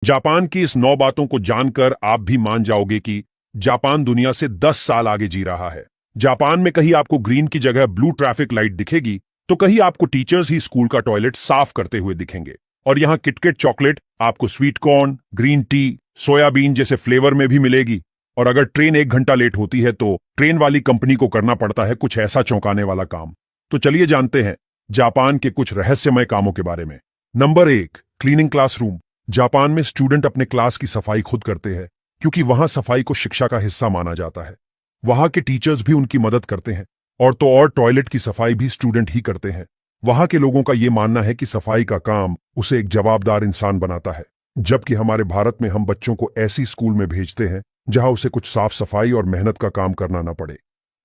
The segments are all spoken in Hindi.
जापान की इस 9 बातों को जानकर आप भी मान जाओगे कि जापान दुनिया से 10 साल आगे जी रहा है। जापान में कहीं आपको ग्रीन की जगह ब्लू ट्रैफिक लाइट दिखेगी तो कहीं आपको टीचर्स ही स्कूल का टॉयलेट साफ करते हुए दिखेंगे। और यहाँ किटकैट चॉकलेट आपको sweet corn, green tea, soybean जैसे फ्लेवर में भी मिलेगी। और अगर ट्रेन 1 घंटा लेट होती है तो ट्रेन वाली कंपनी को करना पड़ता है कुछ ऐसा चौंकाने वाला काम। तो चलिए जानते हैं जापान के कुछ रहस्यमय कामों के बारे में। Number 1, cleaning classroom. जापान में स्टूडेंट अपने क्लास की सफाई खुद करते हैं क्योंकि वहां सफाई को शिक्षा का हिस्सा माना जाता है। वहां के टीचर्स भी उनकी मदद करते हैं और टॉयलेट की सफाई भी स्टूडेंट ही करते हैं। वहां के लोगों का यह मानना है कि सफाई का काम उसे एक जवाबदार इंसान बनाता है, जबकि हमारे भारत में हम बच्चों को ऐसी स्कूल में भेजते हैं जहां उसे कुछ साफ सफाई और मेहनत का काम करना न पड़े।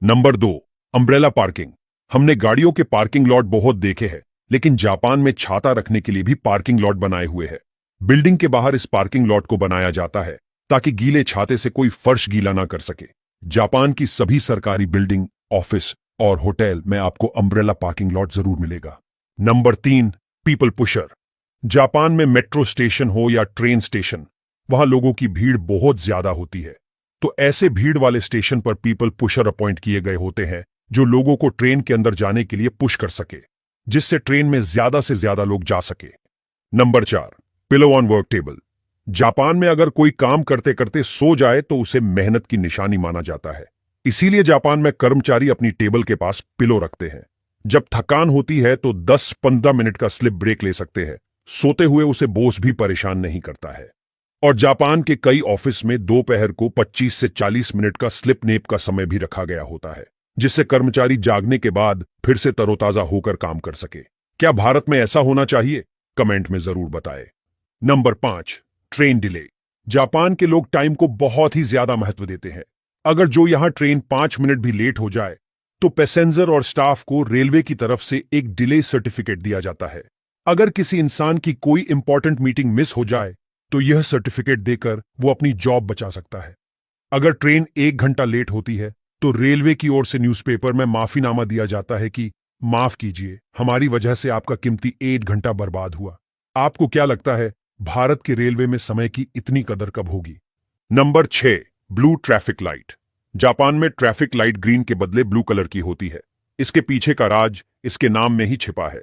Number 2, umbrella parking. हमने गाड़ियों के पार्किंग लॉट बहुत देखे हैं, लेकिन जापान में छाता रखने के लिए भी पार्किंग लॉट बनाए हुए हैं। बिल्डिंग के बाहर इस पार्किंग लॉट को बनाया जाता है ताकि गीले छाते से कोई फर्श गीला ना कर सके। जापान की सभी सरकारी बिल्डिंग, ऑफिस और होटल में आपको अम्ब्रेला पार्किंग लॉट जरूर मिलेगा। Number 3, people pusher. जापान में मेट्रो स्टेशन हो या ट्रेन स्टेशन, वहां लोगों की भीड़ बहुत ज्यादा होती है। तो ऐसे भीड़ वाले स्टेशन पर पीपल पुशर अपॉइंट किए गए होते हैं जो लोगों को ट्रेन के अंदर जाने के लिए पुश कर सके, जिससे ट्रेन में ज्यादा से ज्यादा लोग जा सके। Number 4, pillow on work table. Japan में अगर कोई काम करते करते सो जाए तो उसे मेहनत की निशानी माना जाता है। इसीलिए जापान में कर्मचारी अपनी टेबल के पास पिलो रखते हैं। जब थकान होती है तो 10-15 मिनट का स्लिप ब्रेक ले सकते हैं। सोते हुए उसे बॉस भी परेशान नहीं करता है। और जापान के कई ऑफिस में दोपहर को 25 से 40 मिनट का स्लिप नेप का समय भी रखा गया होता है, जिससे कर्मचारी जागने के बाद फिर से तरोताजा होकर काम कर सके। क्या भारत में ऐसा होना चाहिए? कमेंट में जरूर बताएं। Number 5, train delay. जापान के लोग टाइम को बहुत ही ज्यादा महत्व देते हैं। अगर जो यहां ट्रेन 5 मिनट भी लेट हो जाए तो पैसेंजर और स्टाफ को रेलवे की तरफ से एक डिले सर्टिफिकेट दिया जाता है। अगर किसी इंसान की कोई इंपॉर्टेंट मीटिंग मिस हो जाए तो यह सर्टिफिकेट देकर वो अपनी जॉब बचा सकता है। अगर ट्रेन 1 घंटा लेट होती है तो रेलवे की ओर से न्यूज़पेपर में माफीनामा दिया जाता है कि माफ कीजिए, हमारी वजह से आपका कीमती 1 घंटा बर्बाद हुआ। आपको क्या लगता है भारत के रेलवे में समय की इतनी कदर कब होगी? Number 6, blue traffic light. Japan में ट्रैफिक लाइट ग्रीन के बदले ब्लू कलर की होती है। इसके पीछे का राज इसके नाम में ही छिपा है।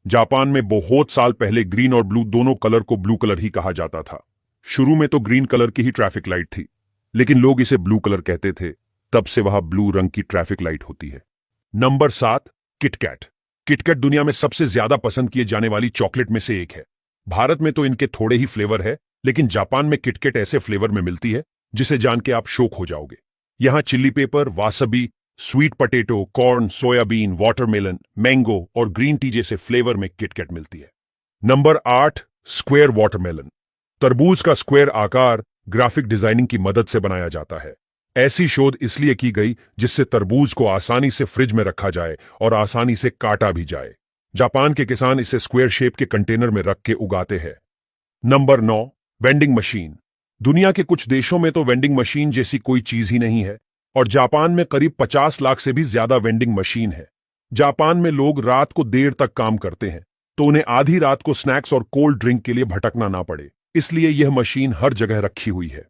जापान में बहुत साल पहले ग्रीन और ब्लू दोनों कलर को ब्लू कलर ही कहा जाता था। शुरू में तो ग्रीन कलर की ही ट्रैफिक लाइट थी, लेकिन लोग इसे ब्लू कलर कहते थे, तब से वह ब्लू रंग की ट्रैफिक लाइट होती है। Number 7, KitKat. किटकैट दुनिया में सबसे ज्यादा पसंद किए जाने वाली चॉकलेट में से एक है। भारत में तो इनके थोड़े ही फ्लेवर है, लेकिन जापान में किटकैट ऐसे फ्लेवर में मिलती है जिसे जान के आप शॉक हो जाओगे। यहां chilli paper, wasabi, sweet potato, corn, soybean, watermelon, mango और ग्रीन टी जैसे फ्लेवर में किटकैट मिलती है। Number 8, square watermelon. तरबूज का स्क्वायर आकार ग्राफिक डिजाइनिंग की मदद से बनाया जाता है। ऐसी शोध इसलिए की गई जिससे तरबूज को आसानी से फ्रिज में रखा जाए और आसानी से काटा भी जाए। जापान के किसान इसे स्क्वायर शेप के कंटेनर में रख के उगाते हैं। Number 9, vending machine. दुनिया के कुछ देशों में तो वेंडिंग मशीन जैसी कोई चीज ही नहीं है, और जापान में करीब 50 लाख से भी ज्यादा वेंडिंग मशीन है। जापान में लोग रात को देर तक काम करते हैं, तो उन्हें आधी रात को स्नैक्स और कोल्ड ड्रिंक के लिए भटकना ना पड़े, इसलिए यह मशीन हर जगह रखी हुई है।